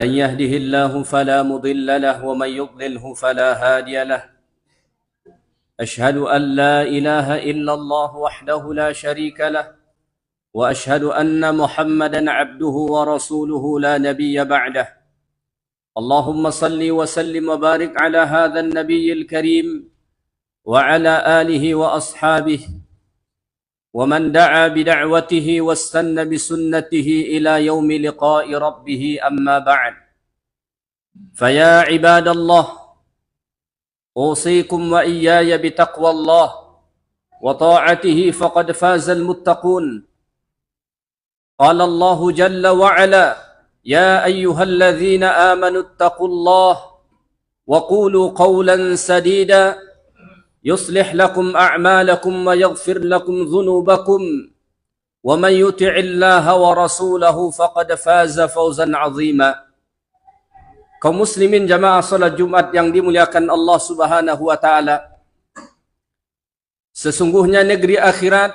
من يهده الله فلا مضل له ومن يضلله فلا هادي له. أشهد أن لا إله إلا الله وحده لا شريك له، وأشهد أن محمدا عبده ورسوله لا نبي بعده. اللهم صل وسلم وبارك على هذا النبي الكريم وعلى آله وأصحابه ومن دعا بدعوته واستنى بسنته إلى يوم لقاء ربه. أما بعد، فيا عباد الله، أوصيكم وإياي بتقوى الله وطاعته فقد فاز المتقون. قال الله جل وعلا: يا أيها الذين آمنوا اتقوا الله وقولوا قولا سديدا يصلح لكم أعمالكم ويغفر لكم ذنوبكم ومن يطع الله ورسوله فقد فاز فوزا عظيما. Kaum muslimin jamaah salat Jumat yang dimuliakan Allah Subhanahu wa taala, sesungguhnya negeri akhirat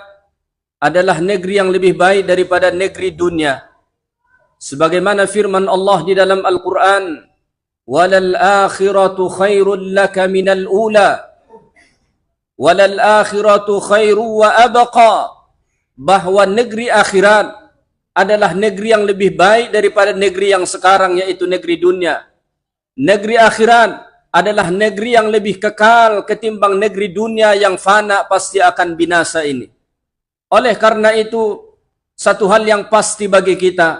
adalah negeri yang lebih baik daripada negeri dunia. Sebagaimana firman Allah di dalam Al-Quran, "Walal akhiratu khairul laka minal ula, walal akhiratu khairu wa abqa." Bahwa negeri akhirat adalah negeri yang lebih baik daripada negeri yang sekarang, yaitu negeri dunia. Negeri akhirat adalah negeri yang lebih kekal ketimbang negeri dunia yang fana pasti akan binasa ini. Oleh karena itu, satu hal yang pasti bagi kita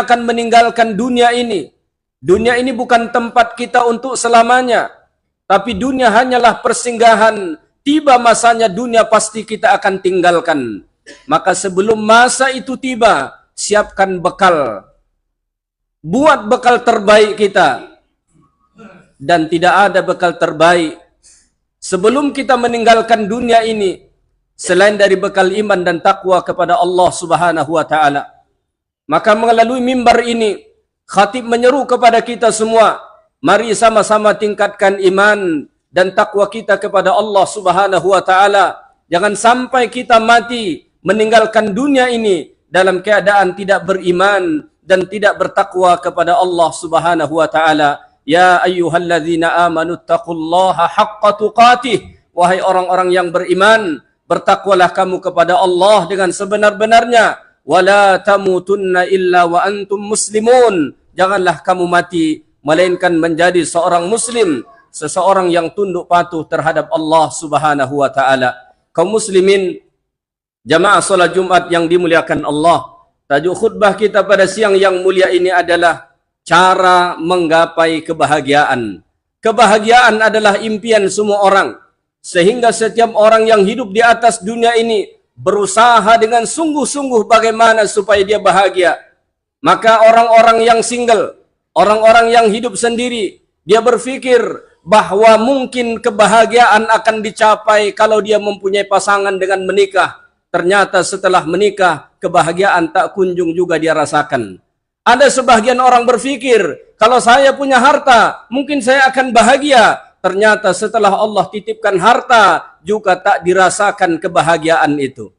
akan meninggalkan dunia ini. Dunia ini bukan tempat kita untuk selamanya, tapi dunia hanyalah persinggahan. Tiba masanya dunia pasti kita akan tinggalkan. Maka sebelum masa itu tiba, siapkan bekal. Buat bekal terbaik kita. Dan tidak ada bekal terbaik sebelum kita meninggalkan dunia ini selain dari bekal iman dan takwa kepada Allah Subhanahu wa taala. Maka melalui mimbar ini, khatib menyeru kepada kita semua, mari sama-sama tingkatkan iman dan takwa kita kepada Allah Subhanahu wa taala. Jangan sampai kita mati meninggalkan dunia ini dalam keadaan tidak beriman dan tidak bertakwa kepada Allah Subhanahu wa taala. Ya ayyuhalladzina amanu taqullaha haqqa tuqatih. Wahai orang-orang yang beriman, bertakwalah kamu kepada Allah dengan sebenar-benarnya. Wala tamutunna illa wa antum muslimun. Janganlah kamu mati melainkan menjadi seorang muslim, seseorang yang tunduk patuh terhadap Allah Subhanahu wa taala. Kaum muslimin, jamaah salat Jumat yang dimuliakan Allah, tajuk khutbah kita pada siang yang mulia ini adalah cara menggapai kebahagiaan. Kebahagiaan adalah impian semua orang, sehingga setiap orang yang hidup di atas dunia ini berusaha dengan sungguh-sungguh bagaimana supaya dia bahagia. Maka orang-orang yang single, orang-orang yang hidup sendiri, dia berpikir bahwa mungkin kebahagiaan akan dicapai kalau dia mempunyai pasangan dengan menikah. Ternyata setelah menikah, kebahagiaan tak kunjung juga dia rasakan. Ada sebagian orang berpikir, kalau saya punya harta, mungkin saya akan bahagia. Ternyata setelah Allah titipkan harta, juga tak dirasakan kebahagiaan itu.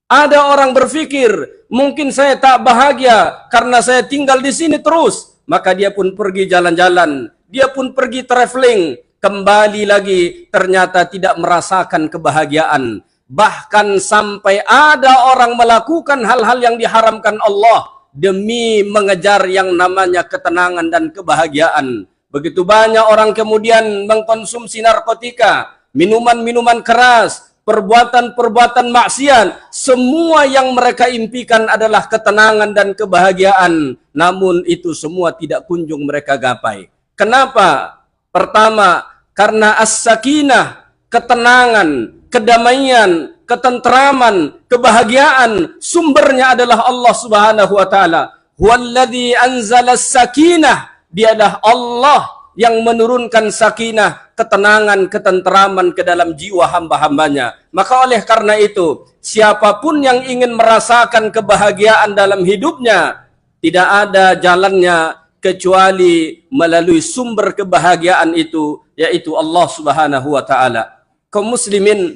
Ada orang berpikir, mungkin saya tak bahagia karena saya tinggal di sini terus. Maka dia pun pergi jalan-jalan, dia pun pergi traveling, kembali lagi ternyata tidak merasakan kebahagiaan. Bahkan sampai ada orang melakukan hal-hal yang diharamkan Allah demi mengejar yang namanya ketenangan dan kebahagiaan. Begitu banyak orang kemudian mengkonsumsi narkotika, minuman-minuman keras, perbuatan-perbuatan maksiat. Semua yang mereka impikan adalah ketenangan dan kebahagiaan. Namun itu semua tidak kunjung mereka gapai. Kenapa? Pertama, karena as-sakinah, ketenangan, kedamaian, ketentraman, kebahagiaan, sumbernya adalah Allah Subhanahu wa taala. Huwallazi anzala as-sakinah. Dialah Allah yang menurunkan sakinah, ketenangan, ketentraman ke dalam jiwa hamba-hambanya. Maka oleh karena itu, siapapun yang ingin merasakan kebahagiaan dalam hidupnya, tidak ada jalannya kecuali melalui sumber kebahagiaan itu, yaitu Allah Subhanahu wa taala. Kaum muslimin,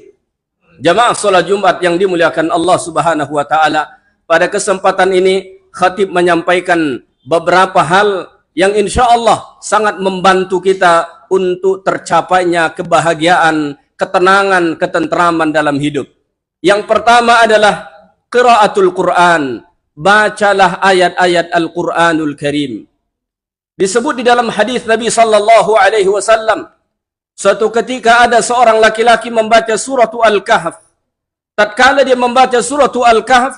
jamaah salat Jumat yang dimuliakan Allah Subhanahu wa taala, pada kesempatan ini khatib menyampaikan beberapa hal yang insya Allah sangat membantu kita untuk tercapainya kebahagiaan, ketenangan, ketentraman dalam hidup. Yang pertama adalah qiraatul Quran. Bacalah ayat-ayat Al-Quranul Karim. Disebut di dalam hadis Nabi sallallahu alaihi wasallam, suatu ketika ada seorang laki-laki membaca surah Al-Kahf. Tatkala dia membaca surah Al-Kahf,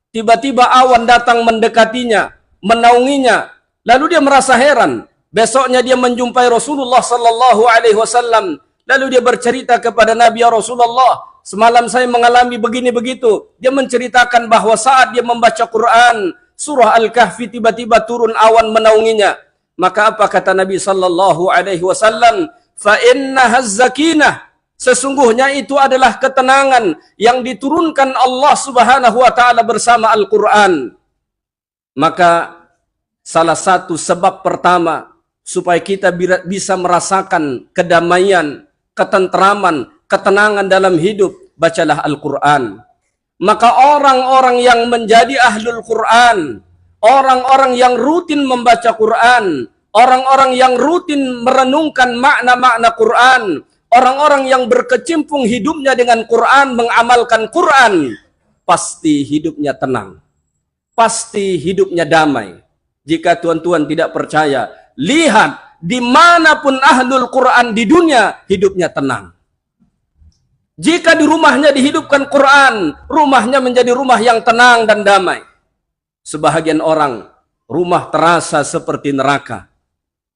tiba-tiba awan datang mendekatinya, menaunginya. Lalu dia merasa heran. Besoknya dia menjumpai Rasulullah sallallahu alaihi wasallam. Lalu dia bercerita kepada Nabi, "Ya Rasulullah, semalam saya mengalami begini begitu." Dia menceritakan bahwa saat dia membaca Quran, surah Al-Kahfi, tiba-tiba turun awan menaunginya. Maka apa kata Nabi sallallahu alaihi wasallam? "Fa innahaz zakinah." Sesungguhnya itu adalah ketenangan yang diturunkan Allah Subhanahu wa taala bersama Al-Quran. Maka salah satu sebab pertama supaya kita bisa merasakan kedamaian, ketentraman, ketenangan dalam hidup, bacalah Al-Quran. Maka orang-orang yang menjadi ahlul Quran, orang-orang yang rutin membaca Quran, orang-orang yang rutin merenungkan makna-makna Quran, orang-orang yang berkecimpung hidupnya dengan Quran, mengamalkan Quran, pasti hidupnya tenang, pasti hidupnya damai. Jika tuan-tuan tidak percaya, lihat dimanapun ahlul Quran di dunia, hidupnya tenang. Jika di rumahnya dihidupkan Quran, rumahnya menjadi rumah yang tenang dan damai. Sebahagian orang, rumah terasa seperti neraka.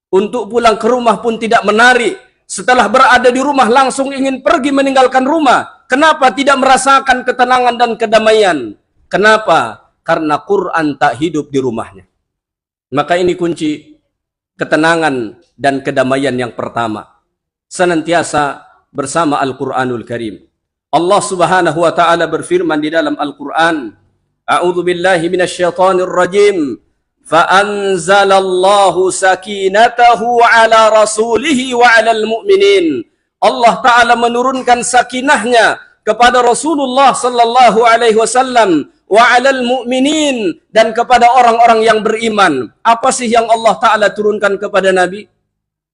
Untuk pulang ke rumah pun tidak menarik. Setelah berada di rumah langsung ingin pergi meninggalkan rumah. Kenapa tidak merasakan ketenangan dan kedamaian? Kenapa? Karena Quran tak hidup di rumahnya. Maka ini kunci ketenangan dan kedamaian yang pertama. Senantiasa bersama Al-Quranul Karim. Allah Subhanahu wa taala berfirman di dalam Al-Quran, "A'udzu billahi minasyaitonir rajim. Fa anzalallahu sakinatahu 'ala rasulihi wa 'alal mu'minin." Allah taala menurunkan sakinahnya kepada Rasulullah sallallahu alaihi wasallam, wa 'alal mu'minin, dan kepada orang-orang yang beriman. Apa sih yang Allah taala turunkan kepada Nabi?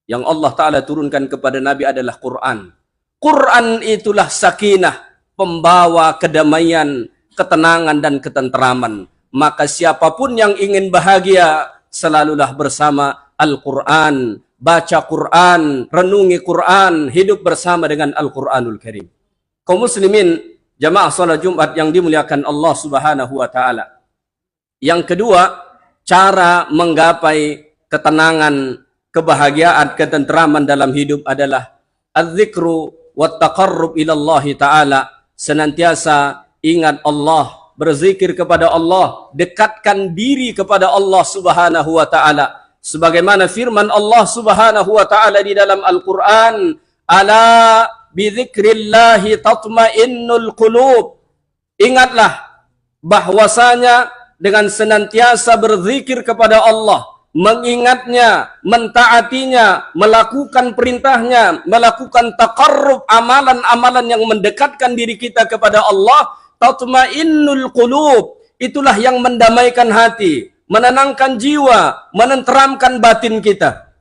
Yang Allah taala turunkan kepada Nabi adalah Quran. Quran itulah sakinah, pembawa kedamaian, ketenangan dan ketenteraman. Maka siapapun yang ingin bahagia, selalulah bersama Al-Quran, baca Quran, renungi Quran, hidup bersama dengan Al-Quranul Karim. Kaum muslimin, jamaah salat Jumat yang dimuliakan Allah Subhanahu wa taala. Yang kedua, cara menggapai ketenangan, kebahagiaan, ketenteraman dalam hidup adalah az-zikru wat taqarrub ila Allah taala. Senantiasa ingat Allah, berzikir kepada Allah, dekatkan diri kepada Allah Subhanahu wa taala. Sebagaimana firman Allah Subhanahu wa taala di dalam Al-Qur'an, "Ala bidzikrillahi tatmainnul qulub." Ingatlah bahwasanya dengan senantiasa berzikir kepada Allah, mengingatnya, mentaatinya, melakukan perintahnya, melakukan taqarrub, amalan-amalan yang mendekatkan diri kita kepada Allah, tatmainnul qulub, itulah yang mendamaikan hati, menenangkan jiwa, menenteramkan batin kita.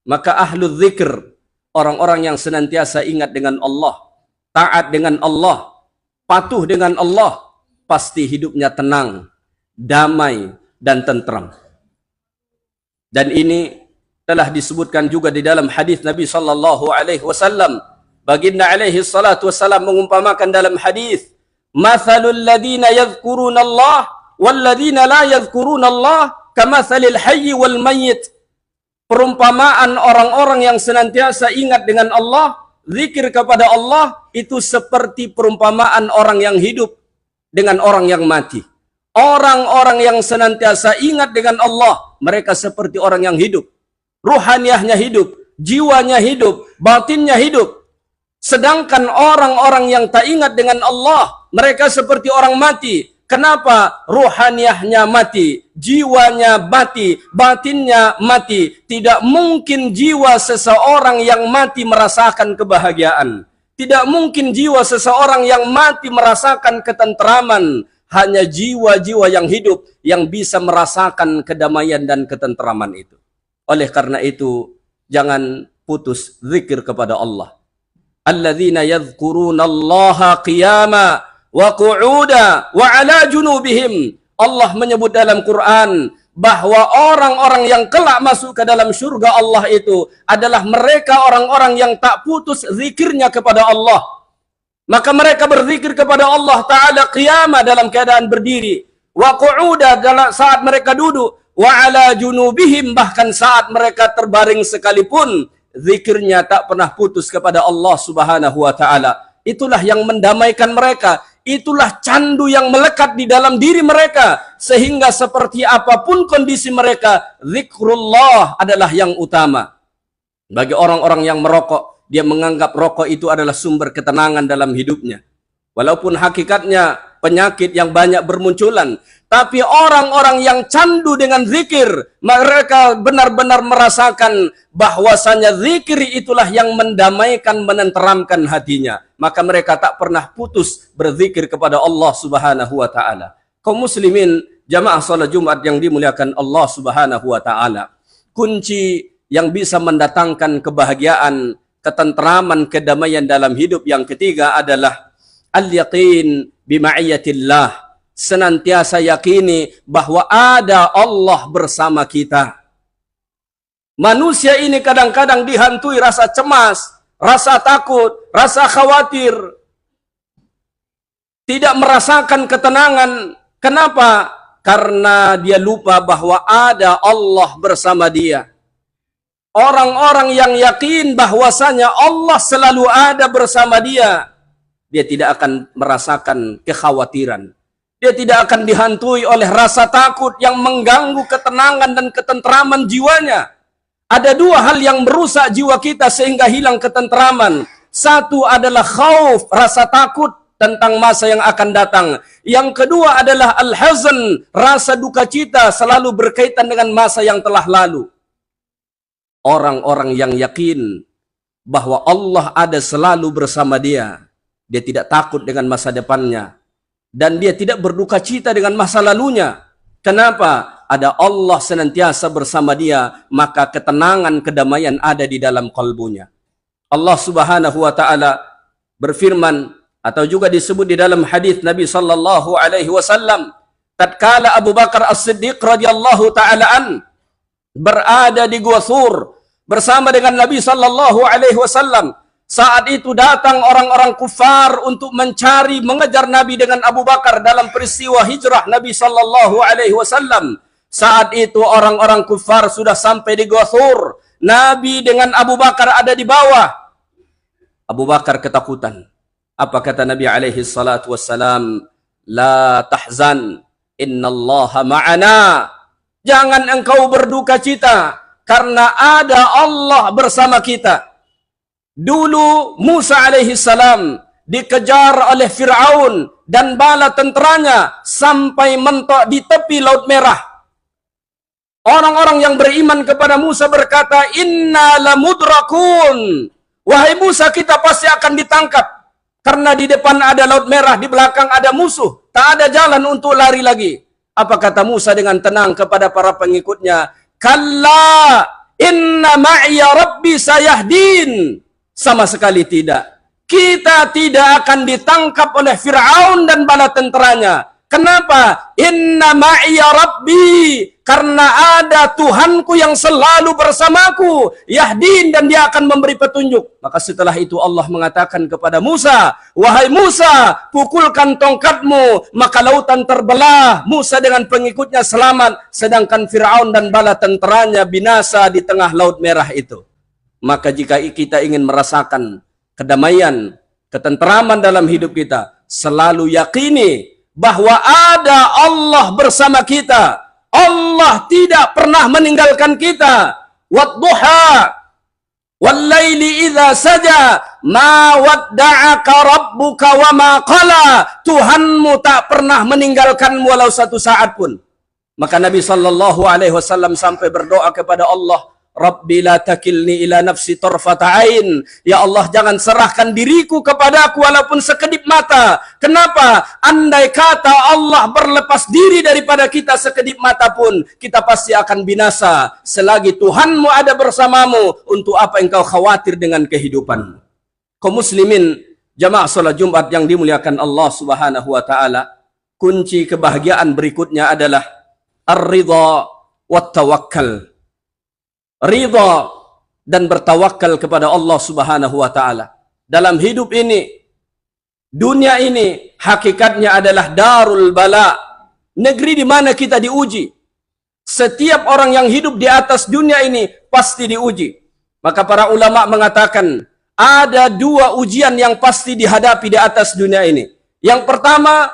Maka ahlul zikr, orang-orang yang senantiasa ingat dengan Allah, taat dengan Allah, patuh dengan Allah, pasti hidupnya tenang, damai dan tentram. Dan ini telah disebutkan juga di dalam hadis Nabi sallallahu alaihi wasallam. Baginda alaihi salatu wasallam mengumpamakan dalam hadis, "Mathalul ladina yadhkuruna Allah wal ladina la yadhkuruna Allah kamathalil hayy wal mayyit." Perumpamaan orang-orang yang senantiasa ingat dengan Allah, zikir kepada Allah, itu seperti perumpamaan orang yang hidup dengan orang yang mati. Orang-orang yang senantiasa ingat dengan Allah, mereka seperti orang yang hidup. Ruhaniahnya hidup, jiwanya hidup, batinnya hidup. Sedangkan orang-orang yang tak ingat dengan Allah, mereka seperti orang mati. Kenapa? Ruhaniahnya mati, jiwanya mati, batinnya mati. Tidak mungkin jiwa seseorang yang mati merasakan kebahagiaan. Tidak mungkin jiwa seseorang yang mati merasakan ketenteraman. Hanya jiwa-jiwa yang hidup yang bisa merasakan kedamaian dan ketenteraman itu. Oleh karena itu, jangan putus zikir kepada Allah. Alladzina yadhkurunallaha qiyama wa qu'uda wa ala junubihim. Allah menyebut dalam Quran bahwa orang-orang yang kelak masuk ke dalam surga Allah itu adalah mereka orang-orang yang tak putus zikirnya kepada Allah. Maka mereka berzikir kepada Allah Ta'ala qiyama dalam keadaan berdiri, wa qu'uda saat mereka duduk, wa ala junubihim bahkan saat mereka terbaring sekalipun zikirnya tak pernah putus kepada Allah Subhanahu wa Ta'ala. Itulah yang mendamaikan mereka. Itulah candu yang melekat di dalam diri mereka, sehingga seperti apapun kondisi mereka, zikrullah adalah yang utama. Bagi orang-orang yang merokok, dia menganggap rokok itu adalah sumber ketenangan dalam hidupnya. Walaupun hakikatnya penyakit yang banyak bermunculan, tapi orang-orang yang candu dengan zikir, mereka benar-benar merasakan bahwasanya zikir itulah yang mendamaikan, menenteramkan hatinya. Maka mereka tak pernah putus berzikir kepada Allah Subhanahu wa Ta'ala. Kaum muslimin, jamaah salat Jumat yang dimuliakan Allah Subhanahu wa Ta'ala, kunci yang bisa mendatangkan kebahagiaan, ketenteraman, kedamaian dalam hidup yang ketiga adalah al-yaqin bima'iyyatillah. Senantiasa yakini bahwa ada Allah bersama kita. Manusia ini kadang-kadang dihantui rasa cemas, rasa takut, rasa khawatir, tidak merasakan ketenangan. Kenapa? Karena dia lupa bahwa ada Allah bersama dia. Orang-orang yang yakin bahwasanya Allah selalu ada bersama dia, dia tidak akan merasakan kekhawatiran. Dia tidak akan dihantui oleh rasa takut yang mengganggu ketenangan dan ketenteraman jiwanya. Ada dua hal yang merusak jiwa kita sehingga hilang ketenteraman. Satu adalah khauf, rasa takut tentang masa yang akan datang. Yang kedua adalah al-hazan, rasa duka cita selalu berkaitan dengan masa yang telah lalu. Orang-orang yang yakin bahwa Allah ada selalu bersama dia, dia tidak takut dengan masa depannya. Dan dia tidak berduka cita dengan masa lalunya. Kenapa? Ada Allah senantiasa bersama dia, maka ketenangan, kedamaian ada di dalam kalbunya. Allah Subhanahu wa Ta'ala berfirman, atau juga disebut di dalam hadis Nabi sallallahu alaihi wasallam, tatkala Abu Bakar As-Siddiq radhiyallahu taala an berada di Gua Thur bersama dengan Nabi sallallahu alaihi wasallam. Saat itu datang orang-orang kufar untuk mencari, mengejar Nabi dengan Abu Bakar dalam peristiwa hijrah Nabi sallallahu alaihi wasallam. Saat itu orang-orang kufar sudah sampai di Gua Thur. Nabi dengan Abu Bakar ada di bawah. Abu Bakar ketakutan. Apa kata Nabi alaihi salatu wassalam? La tahzan, innallaha ma'ana. Jangan engkau berduka cita, karena ada Allah bersama kita. Dulu Musa alaihi salam dikejar oleh Fir'aun dan bala tenteranya sampai mentok di tepi Laut Merah. Orang-orang yang beriman kepada Musa berkata, inna lamudrakun. Wahai Musa, kita pasti akan ditangkap. Karena di depan ada Laut Merah, di belakang ada musuh. Tak ada jalan untuk lari lagi. Apa kata Musa dengan tenang kepada para pengikutnya? Kalla inna ma'iya rabbi sayahdin. Sama sekali tidak. Kita tidak akan ditangkap oleh Fir'aun dan bala tenteranya. Kenapa? Inna ma'iya rabbi. Karena ada Tuhanku yang selalu bersamaku. Yahdin, dan dia akan memberi petunjuk. Maka setelah itu Allah mengatakan kepada Musa, wahai Musa, pukulkan tongkatmu. Maka lautan terbelah. Musa dengan pengikutnya selamat. Sedangkan Fir'aun dan bala tenteranya binasa di tengah Laut Merah itu. Maka jika kita ingin merasakan kedamaian, ketenteraman dalam hidup kita, selalu yakini bahwa ada Allah bersama kita. Allah tidak pernah meninggalkan kita. Wadduha wallaili idza saja ma wadda'aka rabbuka wa ma qala. Tuhanmu tak pernah meninggalkanmu walau satu saat pun. Maka Nabi sallallahu alaihi wasallam sampai berdoa kepada Allah, Rabbi la takilni ila nafsi tarfata ain. Ya Allah, jangan serahkan diriku kepadaku walaupun sekedip mata. Kenapa? Andai kata Allah berlepas diri daripada kita sekedip mata pun, kita pasti akan binasa. Selagi Tuhanmu ada bersamamu, untuk apa engkau khawatir dengan kehidupanmu? Kaum muslimin, jamaah salat Jumat yang dimuliakan Allah Subhanahu wa taala, kunci kebahagiaan berikutnya adalah ar-ridha wat tawakkal. Ridha dan bertawakal kepada Allah Subhanahu wa taala. Dalam hidup ini, dunia ini hakikatnya adalah darul bala, negeri di mana kita diuji. Setiap orang yang hidup di atas dunia ini pasti diuji. Maka para ulama mengatakan ada dua ujian yang pasti dihadapi di atas dunia ini. Yang pertama,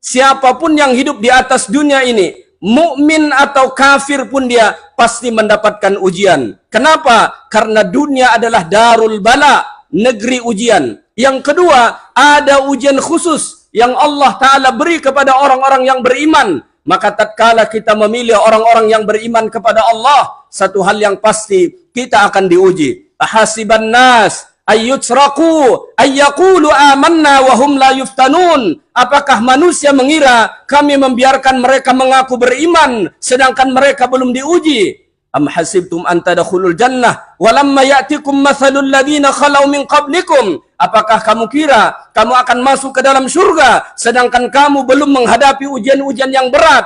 siapapun yang hidup di atas dunia ini, mukmin atau kafir pun dia pasti mendapatkan ujian. Kenapa? Karena dunia adalah darul bala, negeri ujian. Yang kedua, ada ujian khusus yang Allah Ta'ala beri kepada orang-orang yang beriman. Maka tatkala kita memilih orang-orang yang beriman kepada Allah, satu hal yang pasti, kita akan diuji. Ahasiban nas ayyutsraku ayyaqulu amanna wa hum la yuftanun. Apakah manusia mengira kami membiarkan mereka mengaku beriman sedangkan mereka belum diuji? Am hasibtum an tadkhulul jannah wa lamma ya'tikum mathalul ladzina khalau min qablikum. Apakah kamu kira kamu akan masuk ke dalam surga sedangkan kamu belum menghadapi ujian-ujian yang berat?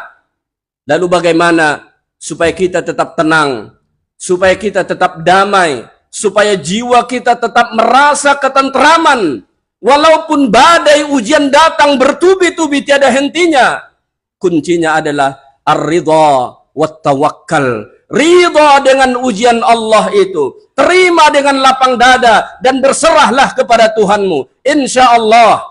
Lalu bagaimana supaya kita tetap tenang, supaya kita tetap damai, supaya jiwa kita tetap merasa ketentraman walaupun badai ujian datang bertubi-tubi tiada hentinya? Kuncinya adalah ar-ridha wat tawakkal. Ridha dengan ujian Allah itu, terima dengan lapang dada dan berserahlah kepada Tuhanmu. Insya Allah,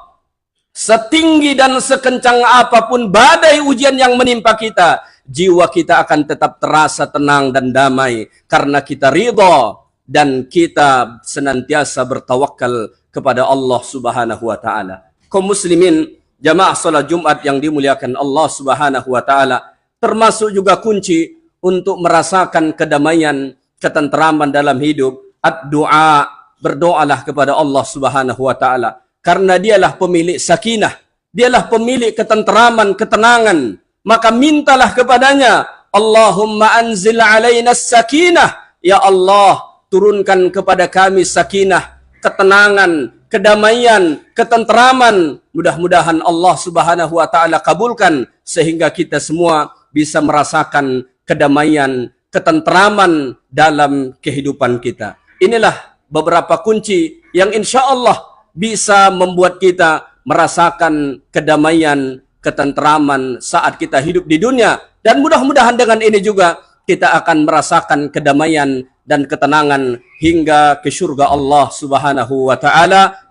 setinggi dan sekencang apapun badai ujian yang menimpa kita, jiwa kita akan tetap terasa tenang dan damai karena kita ridha dan kita senantiasa bertawakal kepada Allah Subhanahu wa taala. Kaum muslimin, jamaah salat Jumat yang dimuliakan Allah Subhanahu wa taala, termasuk juga kunci untuk merasakan kedamaian, ketentraman dalam hidup, ad-du'a, berdoalah kepada Allah Subhanahu wa taala karena dialah pemilik sakinah, dialah pemilik ketentraman, ketenangan. Maka mintalah kepadanya, Allahumma anzil alaina sakinah, ya Allah, turunkan kepada kami sakinah, ketenangan, kedamaian, ketentraman. Mudah-mudahan Allah Subhanahu wa taala kabulkan sehingga kita semua bisa merasakan kedamaian, ketentraman dalam kehidupan kita. Inilah beberapa kunci yang insya Allah bisa membuat kita merasakan kedamaian, ketentraman saat kita hidup di dunia. Dan mudah-mudahan dengan ini juga kita akan merasakan kedamaian dan ketenangan hingga ke surga Allah Subhanahu wa taala.